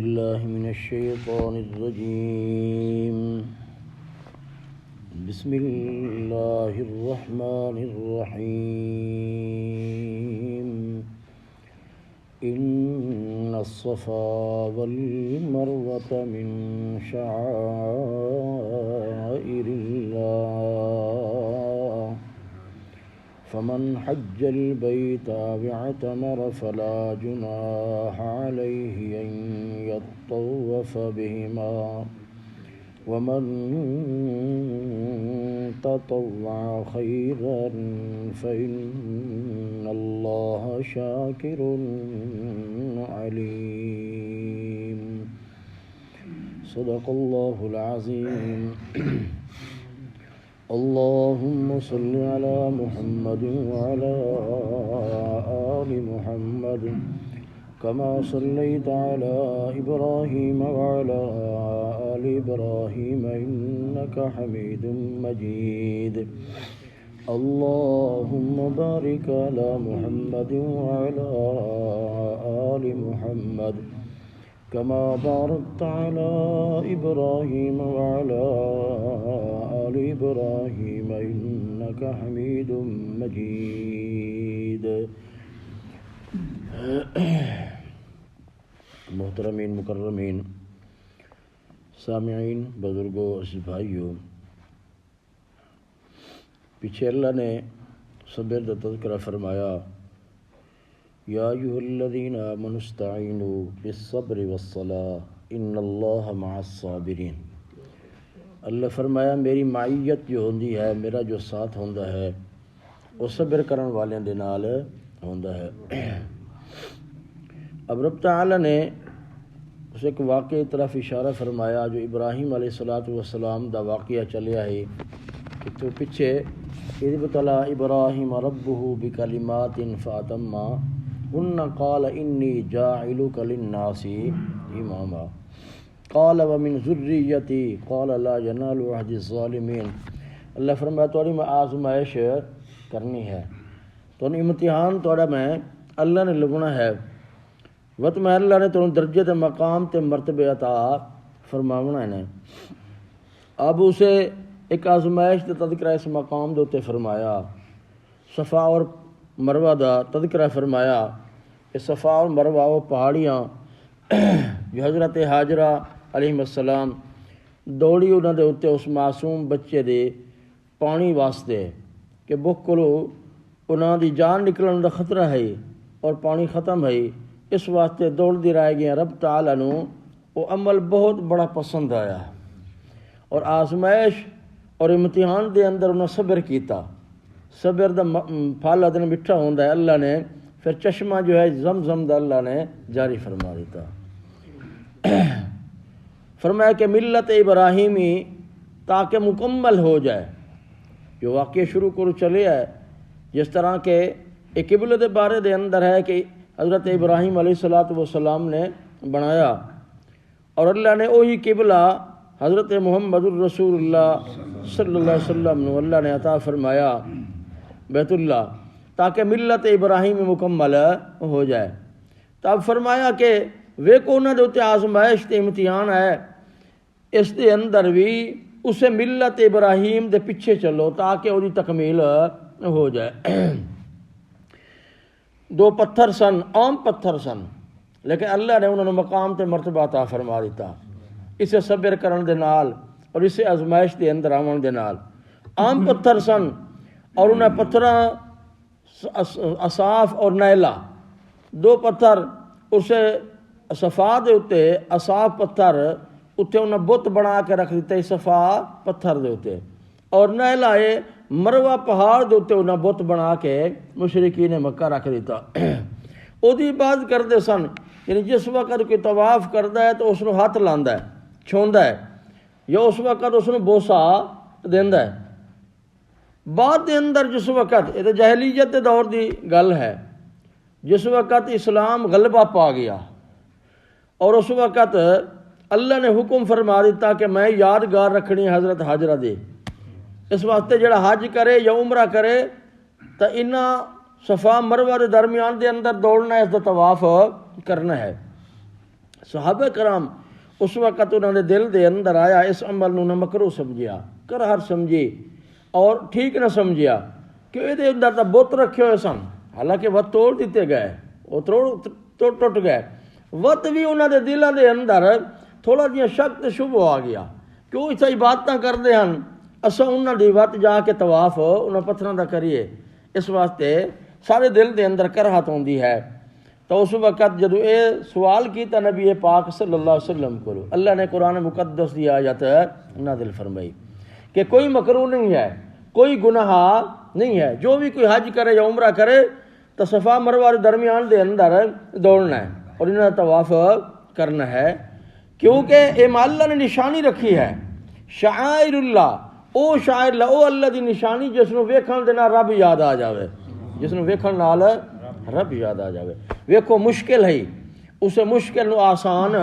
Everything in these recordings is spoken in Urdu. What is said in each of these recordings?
بالله من الشيطان الرجيم. بسم الله الرحمن الرحيم. إن الصفا والمروة من شعائر الله فمن حج البيت أو اعتمر فلا جناح عليه أن يطوف بهما ومن تطوع خيرا فإن الله شاكر عليم. صدق الله العظيم. اللهم صل على محمد وعلى آل محمد كما صليت على إبراهيم وعلى آل إبراهيم إنك حميد مجيد. اللهم بارك على محمد وعلى آل محمد كما باركت على إبراهيم وعلى آل إبراهيم إنك حميد مجيد. محترمین مکرمین سامعین بزرگوں عزیز بھائیوں، پیچھے اللہ نے صبر کا تذکرہ فرمایا، یا ایھا الذین آمنوا استعینوا بالصبر والصلاۃ ان اللہ مع الصابرین. اللہ فرمایا میری معیت جو ہوندی ہے، میرا جو ساتھ ہوندا ہے وہ صبر کرن والے دے نال ہوندا ہے. اب رب تعالی نے اس ایک واقعے طرف اشارہ فرمایا جو ابراہیم علیہ السلام دا واقعہ چلیا ہے کہ تو پیچھے اذ ابتلی ابراہیم ربہ بکلمات فاتمہن قال انی جاعلک للناس اماما قال ومن ذریتی قال لا ینال عہد الظالمین. اللہ فرمایا تھوڑی میں آزمائش کرنی ہے، تو امتحان تھوڑا میں اللہ نے لگنا ہے، وقت میں اللہ نے تمہیں درجے تے مقام تے مرتبے عطا فرماونا ہے. اب اسے ایک آزمائش تے تذکرہ اس مقام دے تے فرمایا، صفا اور مروہ دا تذکرہ فرمایا. اس صفا اور مروہ وہ پہاڑیاں جو حضرت حاجرہ علیہ السلام دوڑی انہاں دے اتے اس معصوم بچے دے پانی واسطے کہ بکلو انہاں دی جان نکلن دا خطرہ ہے اور پانی ختم ہے، اس واسطے دوڑ دی رائے گیا. رب تعالیٰ نو وہ عمل بہت بڑا پسند آیا اور آزمائش اور امتحان دے اندر انہوں صبر کیتا. صبر دا پھل ادن مٹھا ہوندا ہے. اللہ نے پھر چشمہ جو ہے زمزم دا اللہ نے جاری فرما دیتا. فرمایا کہ ملت ابراہیمی تاکہ مکمل ہو جائے. جو واقعہ شروع کرو چلے ہے جس طرح کہ ایک قبلے دے بارے دے اندر ہے کہ حضرت ابراہیم علیہ السلام نے بنایا اور اللہ نے وہی قبلہ حضرت محمد الرسول اللہ صلی اللہ علیہ وسلم نے اللہ نے عطا فرمایا بیت اللہ تاکہ ملت ابراہیم مکمل ہو جائے. تب فرمایا کہ وہ کونا دے آزمائش تے امتحان ہے، اس دے اندر بھی اسے ملت ابراہیم دے پیچھے چلو تاکہ وہی تکمیل ہو جائے. دو پتھر سن، عام پتھر سن، لیکن اللہ نے انہوں نے مقام تے مرتبہ عطا فرما دیتا اسے صبر کرن دے نال اور اسے آزمائش دے اندر آون دے نال. عام پتھر سن اور انہیں پتھراں اصاف اور نیلا دو پتھر اسے صفا دے اتے اصاف پتھر اتنے انہیں بت بنا کے رکھ دیتے صفا پتھر دے اتے، اور نیلا مروہ پہاڑ دے اتے انہیں بت بنا کے مشرکین مکہ رکھ دیتا. او دی عبادت کردے سن، یعنی جس وقت کوئی طواف کردا ہے تو اس نو ہاتھ لاندا ہے، چھوندا ہے، یا اس وقت اس نو بوسا دیندا ہے. بعد دے اندر جس وقت یہ تو جاہلیت دے دور دی گل ہے، جس وقت اسلام غلبہ پا گیا اور اس وقت اللہ نے حکم فرما دیتا کہ میں یادگار رکھنی حضرت حاجرہ دے، اس واسطے جڑا حج کرے یا عمرہ کرے تو انہاں صفا مروہ دے درمیان دے اندر دوڑنا ہے، اس دا طواف کرنا ہے. صحابہ کرام اس وقت انہوں نے دل دے اندر آیا اس عمل نو نہ مکروہ سمجھیا کرہر سمجھی اور ٹھیک نہ سمجھیا کہ یہ اندر تو بت رکھے ہوئے سن، حالانکہ وہ توڑ دیتے گئے، وہ ٹوٹ گئے، وت بھی انہوں دے دلوں دے اندر تھوڑا جہا شک تے شبہ آ گیا کہ وہ اتنا عبادتاں کرتے ہیں، اساں انہوں دی وت جا کے طواف انہوں پتھراں دا کریے، اس واسطے سارے دل دے اندر کرہت ہوندی ہے۔ تو اس وقت جدو یہ سوال کیتا نبی پاک صلی اللہ علیہ وسلم کو، اللہ نے قرآن مقدس دی آیت نازل فرمائی کہ کوئی مکروہ نہیں ہے، کوئی گناہ نہیں ہے، جو بھی کوئی حج کرے یا عمرہ کرے تو صفا مروہ درمیان دے اندر دوڑنا ہے اور انہوں نے طواف کرنا ہے، کیونکہ یہ اللہ نے نشانی رکھی ہے، شعائر اللہ، او شاعر اللہ، او اللہ دی نشانی جس نو ویکھن دے نال رب یاد آ جاوے، جس نو ویکھن نال رب یاد آ جاوے۔ ویکھو مشکل ہے، اس مشکل نو آسان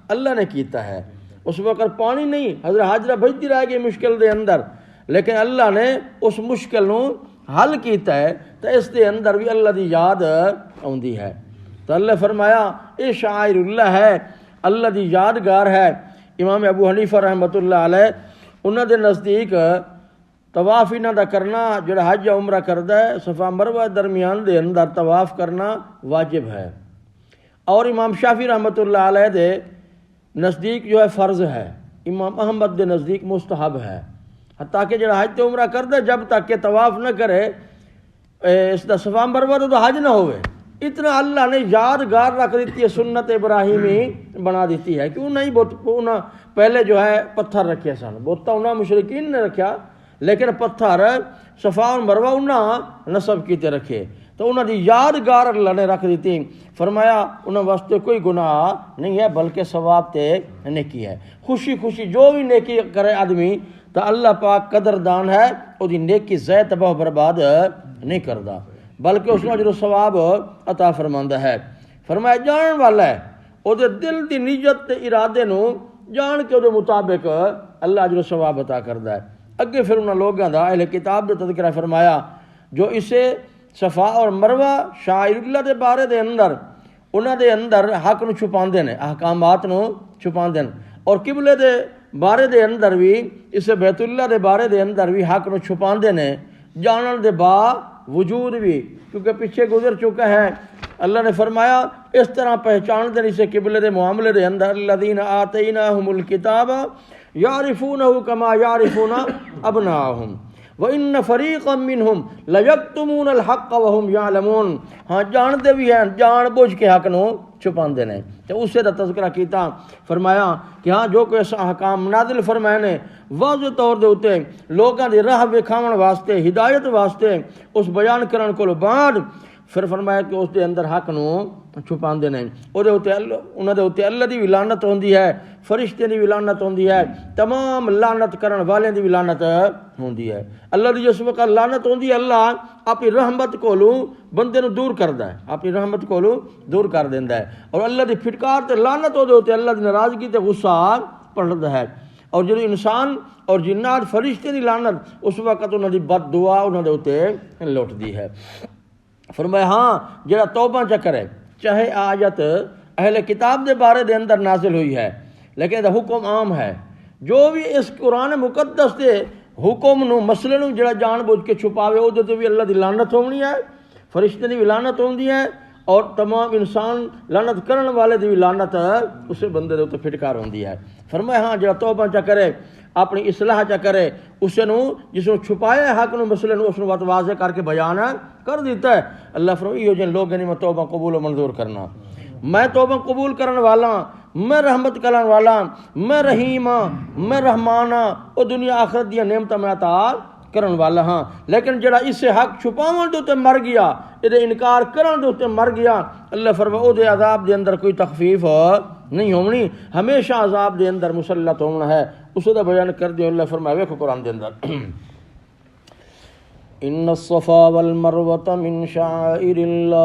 اللہ نے کیتا ہے۔ اس وقت پانی نہیں، حضرت حاجرہ بھجتی رہ گئی مشکل دے اندر، لیکن اللہ نے اس مشکل نو حل کیتا ہے، تو اس دے اندر بھی اللہ دی یاد آندی ہے۔ تو اللہ فرمایا اے شاعر اللہ ہے، اللہ دی یادگار ہے۔ امام ابو حنیفہ رحمۃ اللہ علیہ انہوں دے نزدیک طواف انہاں دا کرنا جڑا حج یا عمرہ کردا ہے صفا مروہ درمیان دے اندر طواف کرنا واجب ہے، اور امام شافعی رحمۃ اللہ علیہ دے نزدیک جو ہے فرض ہے، امام احمد دے نزدیک مستحب ہے، حتیٰ کہ جڑا حج تے عمرہ کردا ہے جب تک کہ طواف نہ کرے اس دا صفا مروہ تو حج نہ ہوئے، اتنا اللہ نے یادگار رکھ دیتی ہے، سنت ابراہیمی بنا دیتی ہے کہ انہاں پہلے جو ہے پتھر رکھے سن، بت انہاں مشرکین نے رکھا، لیکن پتھر صفا اور مروہ انہاں نصب کیتے رکھے، تو انہاں دی یادگار اللہ نے رکھ دیتی۔ فرمایا انہاں واسطے کوئی گناہ نہیں ہے بلکہ ثواب تے نیکی ہے، خوشی خوشی جو بھی نیکی کرے آدمی تو اللہ پاک قدردان ہے، وہ دی نیکی ضائع تباہ برباد نہیں کردا بلکہ اس کو اجر و ثواب عطا فرماندا ہے۔ فرمایا جان والا ہے، وہ دے دل دی نیت تے ارادے نو جان کے وہ مطابق اللہ اجر و ثواب عطا کردا ہے۔ اگے پھر انہاں لوگاں دا اہل کتاب دا تذکرہ فرمایا جو اسے صفا اور مروہ شاعر اللہ دے بارے دے اندر انہاں دے اندر حق نو چھپاندے نے، احکامات نو چھپاندے نے، اور قبلے دے بارے دے اندر بھی اسے بیت اللہ دے بارے دے اندر بھی حق نو چھپاندے نے، جانن دے وجود بھی، کیونکہ پیچھے گزر چکا ہے۔ اللہ نے فرمایا اس طرح پہچان دے اسے قبلے دے معاملے دے اندر الذین آتیناہم الکتاب یعرفونہ کما یعرفون ابناءہم وَإِنَّ فَرِيقًا مِّنْهُمْ لَيَكْتُمُونَ الْحَقَّ وَهُمْ يَعْلَمُونَ، ہاں جانتے بھی ہیں، جان بوجھ کے حق نو چھپاندے نے۔ تو اسے دا تذکرہ کیتا، فرمایا کہ ہاں جو کوئی ایسا احکام نازل فرمائے نے واضح طور دے اوتے لوگاں دی راہ وکھاون واسطے، ہدایت واسطے اس بیان کرن کولوں بعد پھر فرمایا کہ اس دے اندر حق نو چھپاندے نے، انہاں دے اوتے اللہ دی بھی لعنت ہوندی ہے، فرشتے دی بھی لعنت ہوندی ہے، تمام لعنت کرن والے دی بھی لعنت ہوندی ہے۔ اللہ دی جس وقت لعنت ہوندی ہے اللہ اپنی رحمت کولوں بندے نو دور کردا ہے، اپنی رحمت کولوں دور کر دیندا ہے، اور اللہ دی پھٹکار تے لعنت ہو دے ہوتے اللہ دی ناراضگی تے غصہ پڑدا ہے، اور جو انسان اور جنات فرشتے دی لعنت اس وقت انہاں دی بد دعا انہاں دے اوتے لوٹدی ہے۔ فرمایا ہاں جڑا توبہ چ کرے، چاہے آیت اہل کتاب دے بارے دے اندر نازل ہوئی ہے لیکن دا حکم عام ہے، جو بھی اس قرآن مقدس دے حکم نو مسئلے نو جڑا جان بوجھ کے چھپاوے او دے بھی اللہ دی لعنت ہونی ہے، فرشتے دی بھی لعنت ہوندی ہے، اور تمام انسان لعنت کرن والے دی بھی لعنت اسے بندے دے اوتے پھٹکار ہوندی ہے۔ فرمایا ہاں جڑا توبہ چ کرے، اپنی اصلاح چ کرے، اسے نو جس نو چھپایا حق نو مسئلے نو اس نو واضح کر کے بیان کر دیتا ہے۔ اللہ فرمائے یہ جن لوگ نہیں میں توبہ قبول و منظور کرنا، میں توبہ قبول کرن والا، میں رحمت کرن والا، میں رحیم ہاں، میں رحمان ہاں، او دنیا آخرت دی نعمتاں میں عطا کرن والا ہاں۔ لیکن جڑا اسے حق چھپاون دے تے مر گیا، اے انکار کرن دے تے مر گیا، اللہ فرمائے او دے عذاب دے اندر کوئی تخفیف نہیں ہونی، ہمیشہ عذاب دے اندر مسلط ہونا ہے۔ اس دا بیان کر دیا اللہ فرمائے ویکھو قرآن دے اندر ان الصفا والمروہ من شعائر اللہ،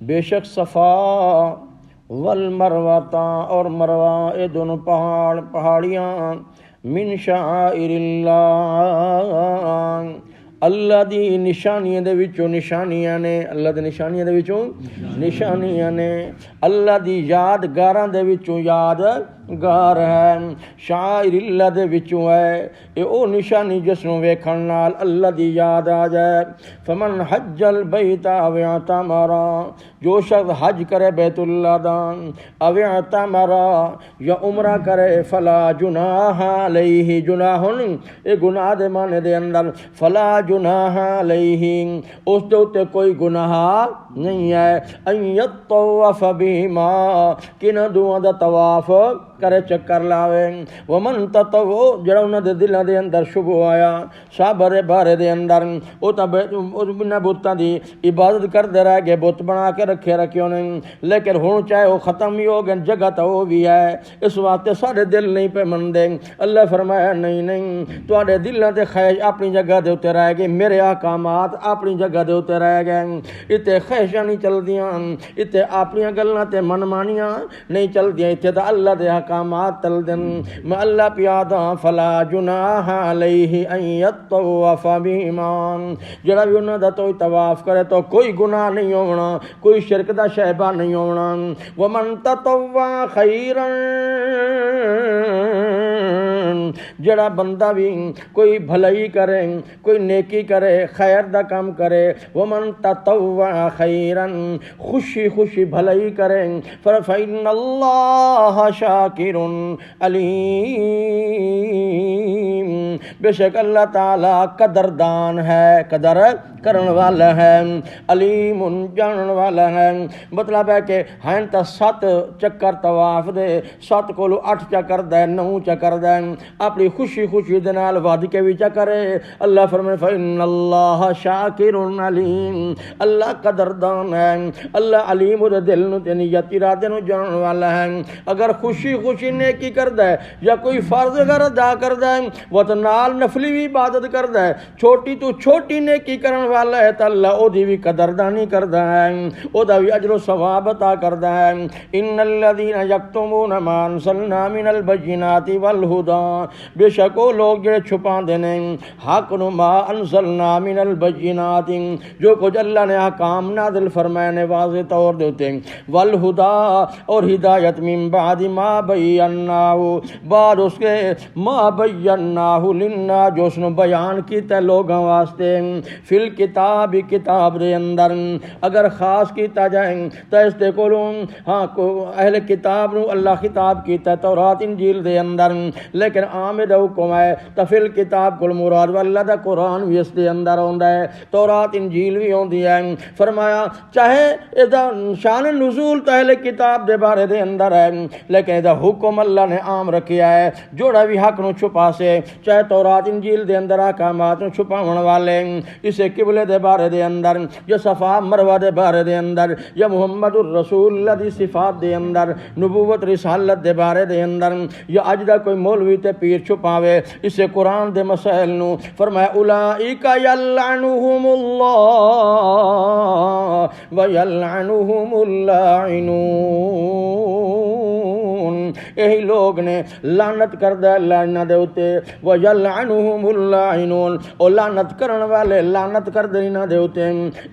بے شک صفا والمروہ اور مروہ یہ دونوں پہاڑیاں من شعائر اللہ اللہ دی نشانیاں دے وچوں نشانیاں نے، اللہ دی نشانیاں دے وچوں نشانیاں نے، اللہ دی یادگاراں دے وچوں یادگار ہے، شاعر اللہ دے وچوں ہے، اے او نشانی جس نوں ویکھن نال اللہ دی یاد آ جائے۔ فمن حج البیت او اعتمر، جو شخص حج کرے بیت اللہ دا او اعتمر یا عمرہ کرے، فلا جناح علیہ، جناح اے گناہ دے معنی دے اندر، فلا جناح علیہ اس دے اوتے کوئی گناہ نہیں ہے، ان یطوف بہما کہ نہ دوواں دا طواف کرے، چکر لاوے۔ ومن تطوع جڑا انہاں دے دلاں دے اندر شبہ آیا صبر بارے دے اندر، او تاں بنا بتاں دی عبادت کردے رہ گئے، بت بنا کے رکھے انہیں، لیکن ہن چاہے وہ ختم ہی ہو گئے، جگہ تو وہ بھی ہے، اس واسطے سارے دل نہیں پہ مندے۔ اللہ فرمایا نہیں تواڈے دلاں تے خواہش اپنی جگہ دے اوتے رہ گئے، میرے احکامات اپنی جگہ دے اوتے رہ گئے، اتنے خواہشاں نہیں چلدیاں، اتنے اپنی گلاں تے منمانیاں نہیں چلدیاں، اتنے تو اللہ دے احکامات چلدے۔ میں اللہ پیادا فلا جناح علیہ ان یطوف بہما، جڑا بھی انہاں دا تو طواف کرے تو کوئی گناہ نہیں ہونا، کوئی شرک دا شائبہ نہیں ہونا۔ ومن تطوع خیرا، جڑا بندہ بھی کوئی بھلائی کرے، کوئی نیکی کرے، خیر دا کام کرے، ومن تطوع خیرا خوشی خوشی بھلائی کرے، فإن اللہ شاکر علیم، بے شک اللہ تعالیٰ قدردان ہے، قدر کرن والا ہے، علیم جانن والا ہے۔ مطلب ہے کہ ہیں تا 7 چکر طواف دے، 7 کولو 8 چکر دے، 9 چکر دے، اپنی خوشی خوشی دے نال ود کے بھی چکرے۔ اللہ فرمائے فإن اللہ شاکر علیم، اللہ قدردان ہے، اللہ علیم دے دل نو تے نیت ارادے نو جانن والا ہے۔ اگر خوشی خوشی نیکی کردا ہے یا کوئی فرض اگر ادا کردا ہے وہ تو نال نفلی بھی عبادت کردا ہے، چھوٹی تو چھوٹی نیکی کرن والا ہے تو اللہ او دی بھی قدردانی کردا ہے، او دا بھی اجر و ثواب عطا کردا ہے۔ ان الذين يكتمون ما انزلنا من البينات والهدى، بے شک وہ لوگ جڑے چھپاندے نے حق نو، ما انزلنا من البينات جو کچھ اللہ نے احکام نازل فرمائے نے واضح طور دے اوتے، والهدى اور ہدایت، من بعد ما بیناہ بعد اس کے، ما بیناہ للناس جو اس نے بیان کیتا ہے لوگوں واسطے، فی الکتاب کتاب دے اندر۔ اگر خاص کیتا جائے تو اس دے کولوں ہاں اہل کتاب نو اللہ خطاب کیتا ہے تورات انجیل دے اندر، لیکن عام دا حکم ہے تو فی الکتاب کل مراد اللہ دا قرآن بھی اس دے اندر ہوندا ہے، تورات انجیل بھی ہوندی ہے۔ فرمایا چاہے ادا شان نزول تو اہل کتاب دے بارے دے اندر ہے، لیکن ادا حکم اللہ نے عام رکھیا ہے، جوڑا بھی حق نو چھپا سے، چاہے تورات انجیل دے اندر احکامات نو چھپاون والے، اسے قبلے دے بارے دے اندر یا صفا مروہ دے بارے دے اندر یا محمد الرسول اللہ دی صفات دے اندر، نبوت رسالت دے بارے دے اندر، یا اج دا کوئی مولوی تے پیر چھپاوے اسے قرآن دے مسائل نو، فرمایا اولئک یلعنہم اللہ ویلعنہم اللاعنون، یہی لوگ نے لعنت کردہ اللہ دے اوتے، ویلعنہم اللاعنون اور لعنت کرن والے لعنت کر دینا دے اوتے،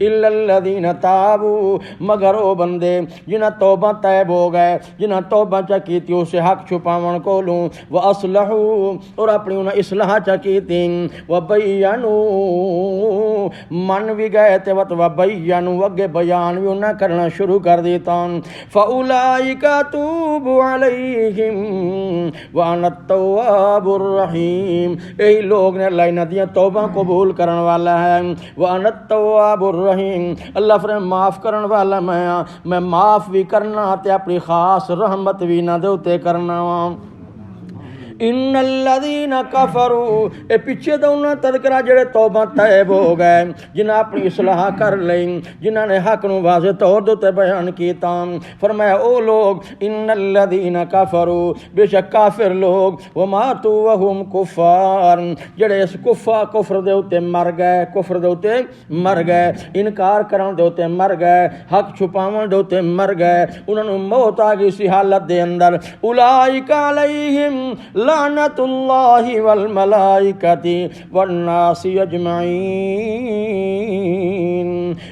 الا الذین تابوا مگر او بندے جنہاں توبہ طیب ہو گئے، جنہاں توبہ چا کیتی اسے حق چھپاون کولوں، واصلحوا اور اپنی انہاں اصلاح چا کیتی، وبینوا من بھی گئے تے وبینوا اگے بیان بھی انہاں کرنا شروع کر دیتا، فاولئک اتوب علیہم وانا التواب الرحیم، یہی لوگ نے اللہ انہاں دیاں توبہ قبول کرن والا ہے، وانا التواب الرحیم، اللہ فرمائے معاف کرن والا میں معاف بھی کرنا تے اپنی خاص رحمت بھی نہ دے تے کرنا وا۔ ان الذین کفروا اے پیچھے دا انہاں تذکرہ جڑے توبہ طیب ہو گئے، جنہاں اپنی اصلاح کر لئی، جنہاں نے حق نو واضح طور تے بیان کیتا، فرمایا او لوگ ان الذین کفروا بے شک کافر لوگ، وماتوا وہم کفار جڑے اس کفر دے اوتے مر گئے، کفر دے اوتے مر گئے، انکار کرن دے اوتے مر گئے، حق چھپاون دے اوتے مر گئے، انہاں نوں موت آ گئی سی حالت دے اندر، اولئک علیہم لعنت اللہ والملائکۃ والناس اجمعین.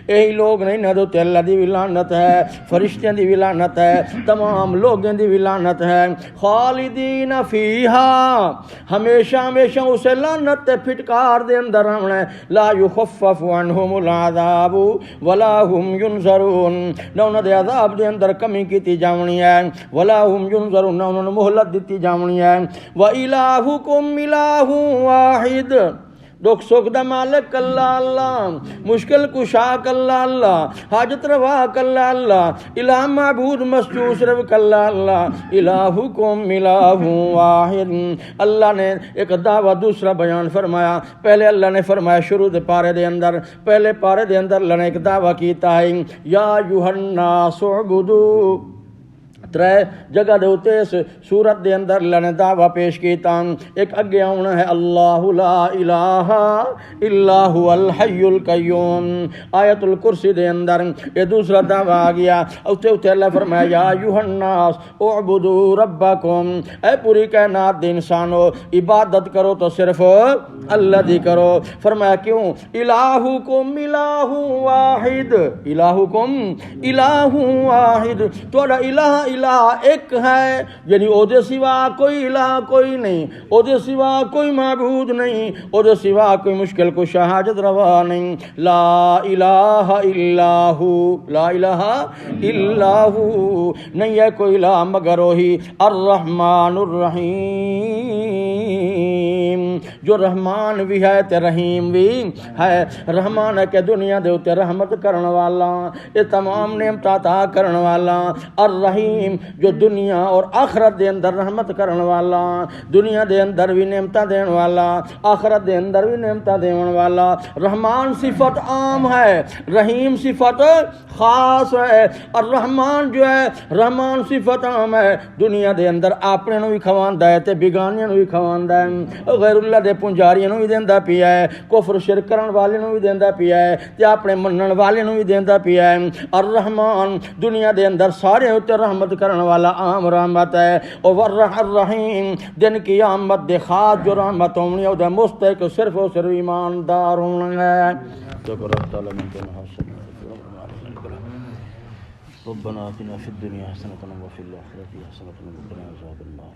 یہی لوگ نہیں نہ تو اللہ دی بھی لعنت ہے، فرشتیاں دی بھی لعنت ہے، تمام لوگوں دی بھی لعنت ہے. خالدین فیہا، ہمیشہ ہمیشہ اسے لعنت تے پھٹکار دے اندر رہنا ہے. لا یخفف عنہم العذاب ولا هم ینظرون، نہ انہاں دے عذاب دے اندر کمی کیتی جاونی ہے، ولا هم ینظرون، نہ انہاں نوں مہلت دتی جاونی ہے. وَإِلَٰهُكُمْ إِلَٰهٌ وَاحِدٌ، دکھ سکھ دا مالک اللہ اللہ، مشکل کشا اللہ اللہ، حاجت روا اللہ اللہ، الہ معبود مسجود صرف اللہ اللہ. الہکم الہ واحد. اللہ نے ایک دعویٰ دوسرا بیان فرمایا. پہلے اللہ نے فرمایا شروع دے پارے دے اندر، پہلے پارے دے اندر اللہ نے ایک دعویٰ کیتا ہے، یا ایھا الناس اعبدوا. ترے جگہ دے ہوتے اس سورت دے اندر اللہ نے دعویٰ پیش کیتا. ایک اگے آنا ہے اللہ لا الہ الا هو الحی القیوم، آیت الکرسی دے اندر یہ دوسرا دعویٰ آ گیا. اتنے اللہ فرمایا یا ایھا الناس اعبدوا ربکم، اے پوری کائنات دے انسانو عبادت کرو تو صرف اللہ دی کرو. فرمایا کیوں؟ الہکم الہ واحد، الہکم الہ واحد، تھوڑا الہ ایک ہے، یعنی او دے سوا کوئی الہ کوئی نہیں، او دے سوا کوئی معبود نہیں، او دے سوا کوئی مشکل کشا حاجت روا نہیں. لا الہ الا ہو، لا الہ الا ہو، نہیں ہے کوئی الہ مگر وہی الرحمن الرحیم، جو رحمان بھی ہے تے رحیم بھی ہے. رحمان ہے کہ دنیا دے اوتے رحمت کرن والا، یہ تمام نعمت عطا کرن والا. الرحیم جو دنیا اور آخرت دے اندر رحمت کرن والا، دنیا دے اندر بھی نعمتاں دین والا، آخرت دے اندر بھی نعمتاں دین والا. رحمان صفت عام ہے، رحیم صفت خاص ہے. الرحمان جو ہے رحمان صفت عام ہے، دنیا دے اندر اپنے نو بھی کھواندا ہے تے بیگانیاں نو بھی کھواندا ہے، غیر اللہ دے پنجاریاں نو بھی دیندا پیا ہے، کفر شرک کرن والے نو بھی دیندا پیا ہے تے اپنے منن والے نو بھی دیندا پیا ہے. الرحمان دنیا دے اندر سارے تے رحمت کرن والا عام رحمت ہے. اور الرحیم دن کی آمد دے خاص جو رحمت ہونی ہے وہ مستحق صرف و صرف ایماندار ہونا ہے. ربنا آتنا فی الدنیا حسنة وفی الآخرة حسنة وقنا عذاب النار.